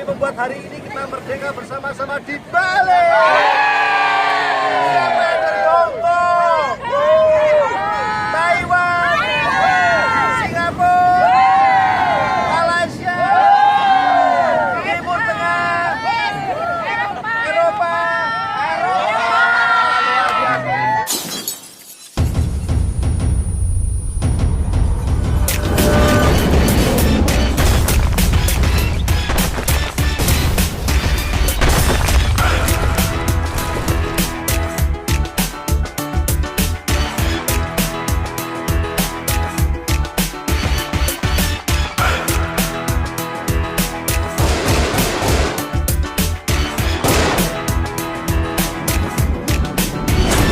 demi membuat hari ini kita merdeka bersama-sama di Bali. Siapa yang dari Hongkong, Taiwan, Singapura, Malaysia, Timur Tengah, Eropa.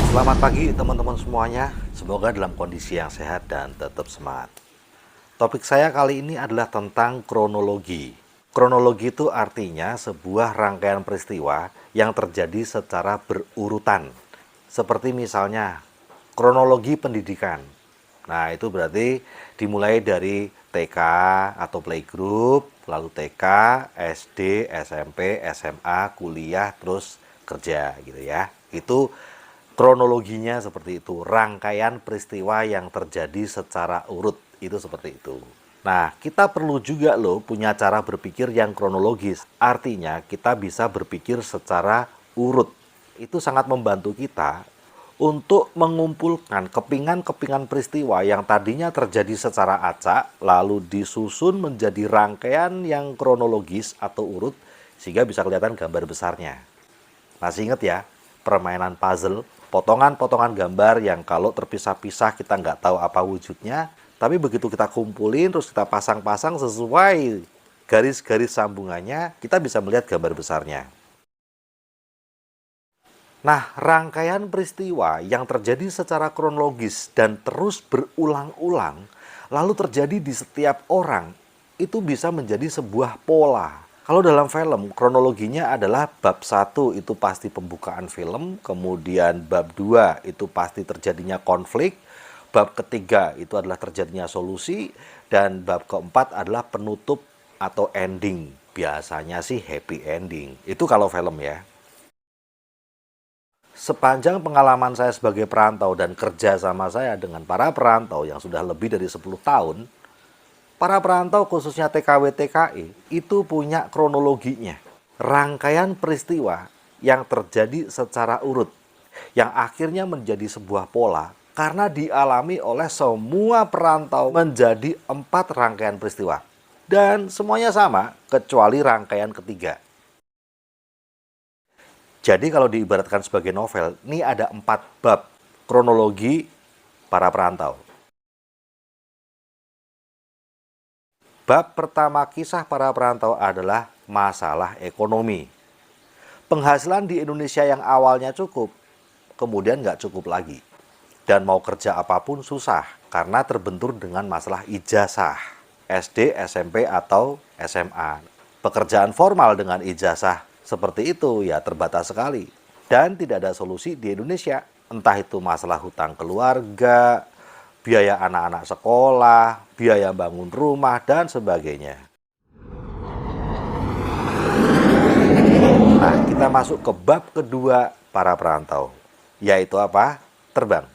Selamat pagi teman-teman semuanya, semoga dalam kondisi yang sehat dan tetap semangat. Topik saya kali ini adalah tentang kronologi. Kronologi itu artinya sebuah rangkaian peristiwa yang terjadi secara berurutan. Seperti misalnya kronologi pendidikan. Nah, itu berarti dimulai dari TK atau playgroup, lalu TK, SD, SMP, SMA, kuliah, terus kerja gitu ya. Itu kronologinya seperti itu, rangkaian peristiwa yang terjadi secara urut, itu seperti itu. Nah, kita perlu juga loh punya cara berpikir yang kronologis. Artinya kita bisa berpikir secara urut. Itu sangat membantu kita untuk mengumpulkan kepingan-kepingan peristiwa yang tadinya terjadi secara acak, lalu disusun menjadi rangkaian yang kronologis atau urut, sehingga bisa kelihatan gambar besarnya. Masih ingat ya, permainan puzzle? Potongan-potongan gambar yang kalau terpisah-pisah kita nggak tahu apa wujudnya, tapi begitu kita kumpulin terus kita pasang-pasang sesuai garis-garis sambungannya, kita bisa melihat gambar besarnya. Nah, rangkaian peristiwa yang terjadi secara kronologis dan terus berulang-ulang, lalu terjadi di setiap orang, itu bisa menjadi sebuah pola. Kalau dalam film, kronologinya adalah bab 1 itu pasti pembukaan film, kemudian bab 2 itu pasti terjadinya konflik, bab ketiga itu adalah terjadinya solusi, dan bab keempat adalah penutup atau ending. Biasanya sih happy ending. Itu kalau film ya. Sepanjang pengalaman saya sebagai perantau dan kerja sama saya dengan para perantau yang sudah lebih dari 10 tahun, para perantau khususnya TKW TKI itu punya kronologinya. Rangkaian peristiwa yang terjadi secara urut. Yang akhirnya menjadi sebuah pola karena dialami oleh semua perantau menjadi 4 rangkaian peristiwa. Dan semuanya sama kecuali rangkaian ketiga. Jadi kalau diibaratkan sebagai novel, ini ada 4 bab kronologi para perantau. Bab pertama kisah para perantau adalah masalah ekonomi. Penghasilan di Indonesia yang awalnya cukup, kemudian nggak cukup lagi. Dan mau kerja apapun susah, karena terbentur dengan masalah ijazah, SD, SMP, atau SMA. Pekerjaan formal dengan ijazah seperti itu ya terbatas sekali. Dan tidak ada solusi di Indonesia. Entah itu masalah hutang keluarga, biaya anak-anak sekolah, biaya bangun rumah, dan sebagainya. Nah, kita masuk ke bab kedua para perantau, yaitu apa? Terbang.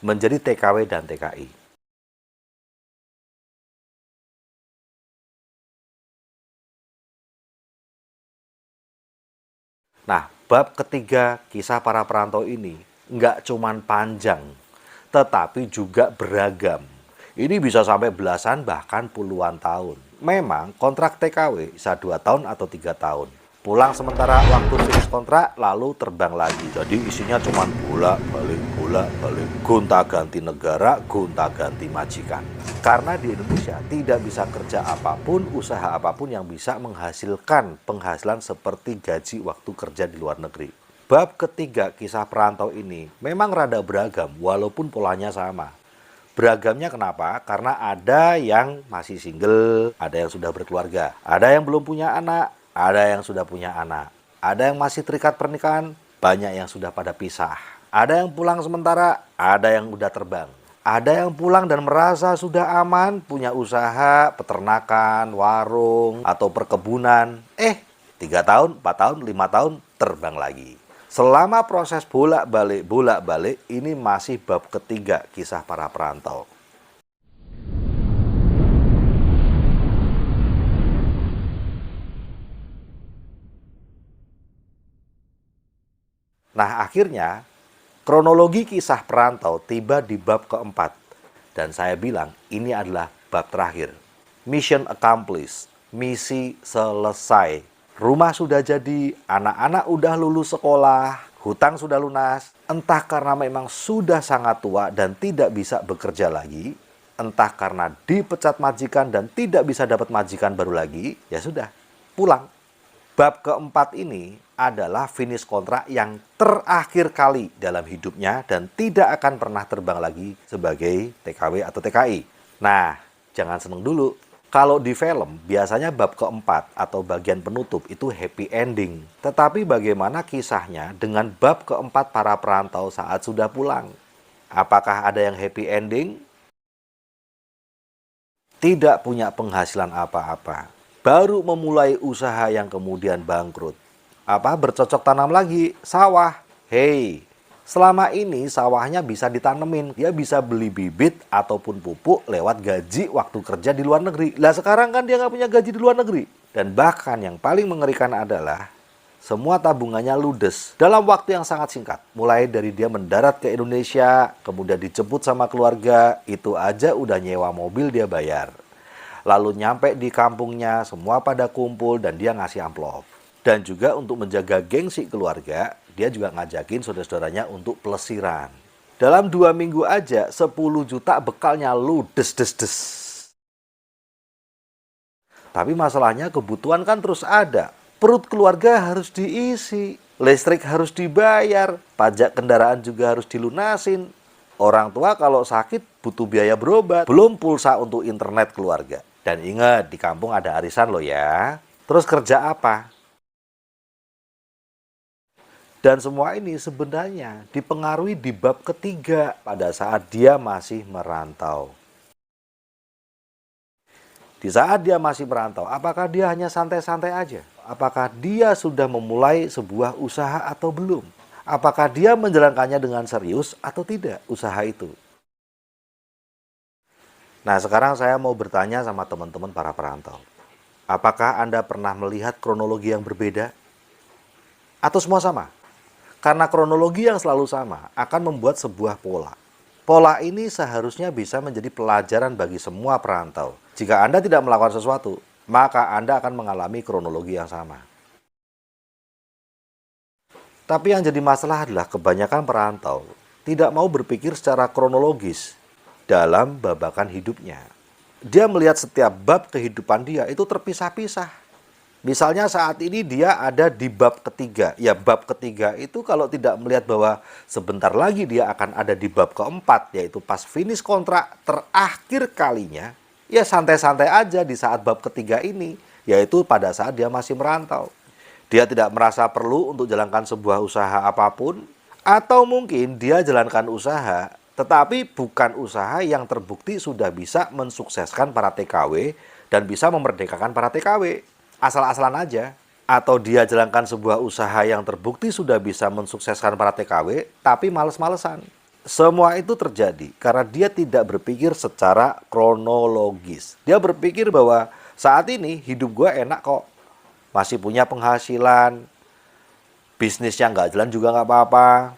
Menjadi TKW dan TKI. Nah, bab ketiga kisah para perantau ini nggak cuman panjang, tetapi juga beragam. Ini bisa sampai belasan bahkan puluhan tahun. Memang kontrak TKW bisa 2 tahun atau 3 tahun. Pulang sementara waktu finish kontrak lalu terbang lagi. Jadi isinya cuma bolak-balik, gonta-ganti negara, gonta-ganti majikan. Karena di Indonesia tidak bisa kerja apapun, usaha apapun yang bisa menghasilkan penghasilan seperti gaji waktu kerja di luar negeri. Bab ketiga kisah perantau ini memang rada beragam walaupun polanya sama. Beragamnya kenapa? Karena ada yang masih single, ada yang sudah berkeluarga, ada yang belum punya anak, ada yang sudah punya anak, ada yang masih terikat pernikahan, banyak yang sudah pada pisah, ada yang pulang sementara, ada yang udah terbang. Ada yang pulang dan merasa sudah aman, punya usaha, peternakan, warung, atau perkebunan. 3 tahun, 4 tahun, 5 tahun, terbang lagi. Selama proses bolak-balik, ini masih bab ketiga kisah para perantau. Nah, akhirnya kronologi kisah perantau tiba di bab keempat. Dan saya bilang ini adalah bab terakhir. Mission accomplished. Misi selesai. Rumah sudah jadi, anak-anak udah lulus sekolah, hutang sudah lunas. Entah karena memang sudah sangat tua dan tidak bisa bekerja lagi, entah karena dipecat majikan dan tidak bisa dapat majikan baru lagi, ya sudah, pulang. Bab keempat ini adalah finish kontrak yang terakhir kali dalam hidupnya dan tidak akan pernah terbang lagi sebagai TKW atau TKI. Nah, jangan seneng dulu. Kalau di film, biasanya bab keempat atau bagian penutup itu happy ending. Tetapi bagaimana kisahnya dengan bab keempat para perantau saat sudah pulang? Apakah ada yang happy ending? Tidak punya penghasilan apa-apa. Baru memulai usaha yang kemudian bangkrut. Bercocok tanam lagi, sawah. Hei, selama ini sawahnya bisa ditanemin. Dia bisa beli bibit ataupun pupuk lewat gaji waktu kerja di luar negeri. Lah sekarang kan dia nggak punya gaji di luar negeri. Dan bahkan yang paling mengerikan adalah semua tabungannya ludes dalam waktu yang sangat singkat. Mulai dari dia mendarat ke Indonesia, kemudian dijemput sama keluarga, itu aja udah nyewa mobil dia bayar. Lalu nyampe di kampungnya, semua pada kumpul dan dia ngasih amplop. Dan juga untuk menjaga gengsi keluarga, dia juga ngajakin saudara-saudaranya untuk pelesiran. Dalam 2 minggu aja, 10 juta bekalnya ludes-des-des. Tapi masalahnya kebutuhan kan terus ada. Perut keluarga harus diisi, listrik harus dibayar, pajak kendaraan juga harus dilunasin. Orang tua kalau sakit butuh biaya berobat, belum pulsa untuk internet keluarga. Dan ingat, di kampung ada arisan loh ya. Terus kerja apa? Dan semua ini sebenarnya dipengaruhi di bab ketiga pada saat dia masih merantau. Di saat dia masih merantau, apakah dia hanya santai-santai aja? Apakah dia sudah memulai sebuah usaha atau belum? Apakah dia menjalankannya dengan serius atau tidak usaha itu? Nah, sekarang saya mau bertanya sama teman-teman para perantau. Apakah Anda pernah melihat kronologi yang berbeda? Atau semua sama? Karena kronologi yang selalu sama akan membuat sebuah pola. Pola ini seharusnya bisa menjadi pelajaran bagi semua perantau. Jika Anda tidak melakukan sesuatu, maka Anda akan mengalami kronologi yang sama. Tapi yang jadi masalah adalah kebanyakan perantau tidak mau berpikir secara kronologis dalam babakan hidupnya. Dia melihat setiap bab kehidupan dia itu terpisah-pisah. Misalnya saat ini dia ada di bab ketiga. Ya, bab ketiga itu kalau tidak melihat bahwa sebentar lagi dia akan ada di bab keempat, yaitu pas finish kontrak terakhir kalinya, ya santai-santai aja di saat bab ketiga ini, yaitu pada saat dia masih merantau. Dia tidak merasa perlu untuk jalankan sebuah usaha apapun, atau mungkin dia jalankan usaha, tetapi bukan usaha yang terbukti sudah bisa mensukseskan para TKW dan bisa memerdekakan para TKW. Asal-asalan aja. Atau dia jalankan sebuah usaha yang terbukti sudah bisa mensukseskan para TKW, tapi males-malesan. Semua itu terjadi karena dia tidak berpikir secara kronologis. Dia berpikir bahwa saat ini hidup gue enak kok. Masih punya penghasilan, bisnisnya nggak jalan juga nggak apa-apa.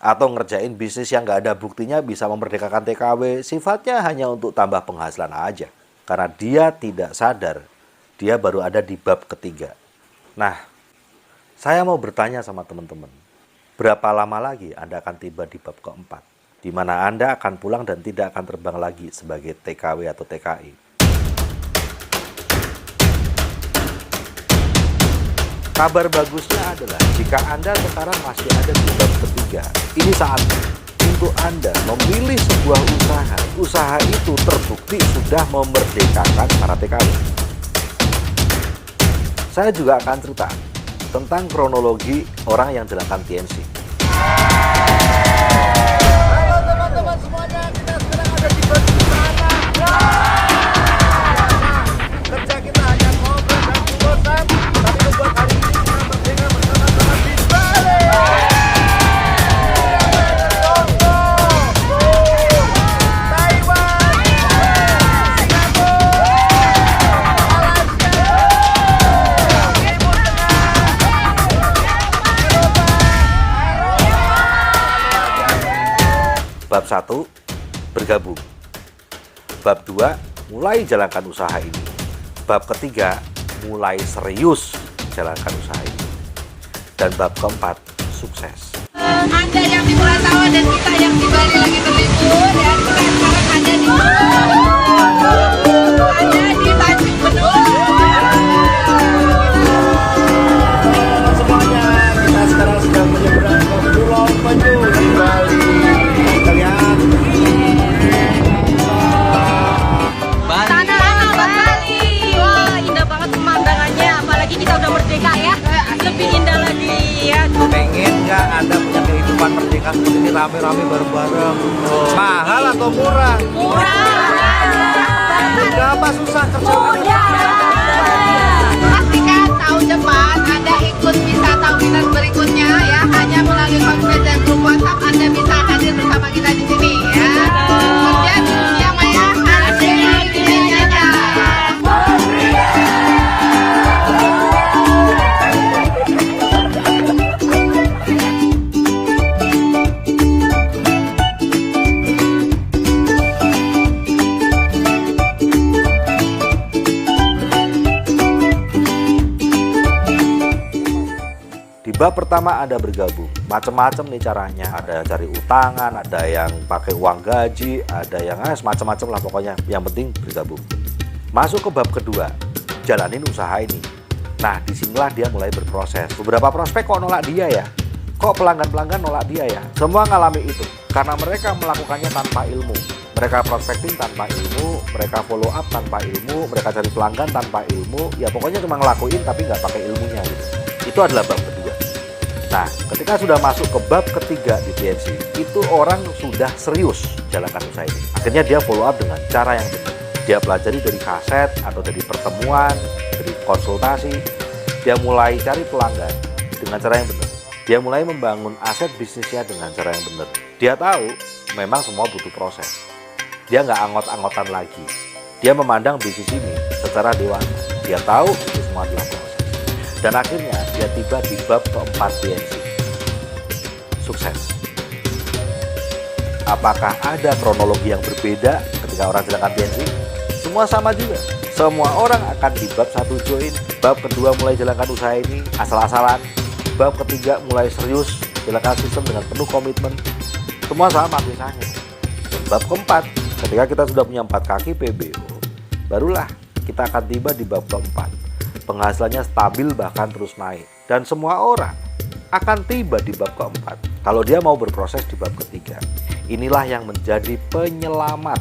Atau ngerjain bisnis yang nggak ada buktinya bisa memerdekakan TKW, sifatnya hanya untuk tambah penghasilan aja. Karena dia tidak sadar, dia baru ada di bab ketiga. Nah, saya mau bertanya sama teman-teman, berapa lama lagi Anda akan tiba di bab keempat? Di mana Anda akan pulang dan tidak akan terbang lagi sebagai TKW atau TKI. Kabar bagusnya adalah jika Anda sekarang masih ada di bab ketiga, ini saatnya untuk Anda memilih sebuah usaha. Usaha itu terbukti sudah memerdekakan para TKW. Saya juga akan cerita tentang kronologi orang yang jalankan TNC. Halo teman-teman. Kerja kita hanya ngobrol dan bosan, tapi membuat hari ini kita merdeka bersama-sama di Bali. Taiwan, Singapura, Malaysia, Timur Tengah, Bab 1, bergabung. Bab 2, mulai jalankan usaha ini. Bab ketiga, mulai serius jalankan usaha ini. Dan bab keempat, sukses. Anda yang di Pulau Tawa dan kita yang di Bali lagi berlibur ya. Kita sekarang ada di Tanjung Benua. semuanya, kita sekarang sedang menyeberang ke Pulau Penyu di Bali. Kita lihat Tanah Bali. Wah, indah banget pemandangannya. Apalagi kita udah merdeka ya. Lebih indah lagi ya. pengen nggak Anda punya kehidupan merdeka seperti ini, rame-rame bareng-bareng? Mahal atau murah? Berapa susah kerja? Pastikan tahun depan Anda ikut wisata winas berikutnya ya. Hanya melalui konferensi dan grup WhatsApp Anda bisa hadir bersama kita di sini ya. Kerja di dunia maya, hadir di dunia nyata. Di bab pertama Anda bergabung. Macam-macam nih caranya. Ada yang cari utangan, ada yang pakai uang gaji, ada yang macam-macam lah pokoknya. Yang penting bergabung. Masuk ke bab kedua, jalanin usaha ini. Nah, disinilah dia mulai berproses. Beberapa prospek kok nolak dia ya? Kok pelanggan-pelanggan nolak dia ya? Semua ngalami itu. Karena mereka melakukannya tanpa ilmu. Mereka prospecting tanpa ilmu, mereka follow up tanpa ilmu, mereka cari pelanggan tanpa ilmu. Ya pokoknya cuma ngelakuin tapi nggak pakai ilmunya gitu. Itu adalah bab kedua. Nah, ketika sudah masuk ke bab ketiga di TNC, itu orang sudah serius jalankan usaha ini. Akhirnya dia follow up dengan cara yang benar. Dia pelajari dari kaset atau dari pertemuan, dari konsultasi. Dia mulai cari pelanggan dengan cara yang benar. Dia mulai membangun aset bisnisnya dengan cara yang benar. Dia tahu memang semua butuh proses. Dia nggak anggot-anggotan lagi. Dia memandang bisnis ini secara dewasa. Dia tahu itu semua adalah proses. Dan akhirnya dia tiba di bab keempat TNC. Sukses. Apakah ada kronologi yang berbeda ketika orang jalankan TNC? Semua sama juga. Semua orang akan di bab 1 join, bab kedua mulai jalankan usaha ini asal-asalan, bab ketiga mulai serius jalankan sistem dengan penuh komitmen. Semua sama kisahnya. Dan bab keempat, ketika kita sudah punya 4 kaki PBO, barulah kita akan tiba di bab keempat. Penghasilannya stabil bahkan terus naik. Dan semua orang akan tiba di bab keempat kalau dia mau berproses di bab ketiga. Inilah yang menjadi penyelamat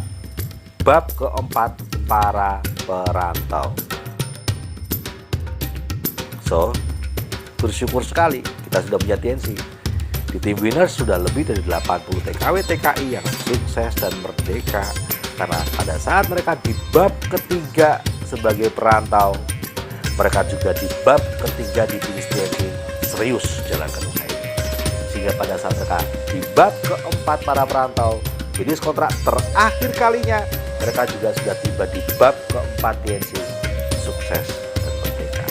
bab keempat para perantau. So, bersyukur sekali kita sudah punya TNC. Di Tim Winners sudah lebih dari 80 TKW TKI yang sukses dan merdeka. Karena pada saat mereka di bab ketiga sebagai perantau, mereka juga di bab ketiga di bisnis TNC serius jalankan usaha ini. Sehingga pada saat mereka di bab keempat para perantau, bisnis kontrak terakhir kalinya, mereka juga sudah tiba di bab keempat TNC sukses dan merdeka.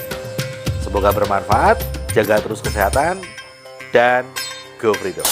Semoga bermanfaat, jaga terus kesehatan, dan go freedom.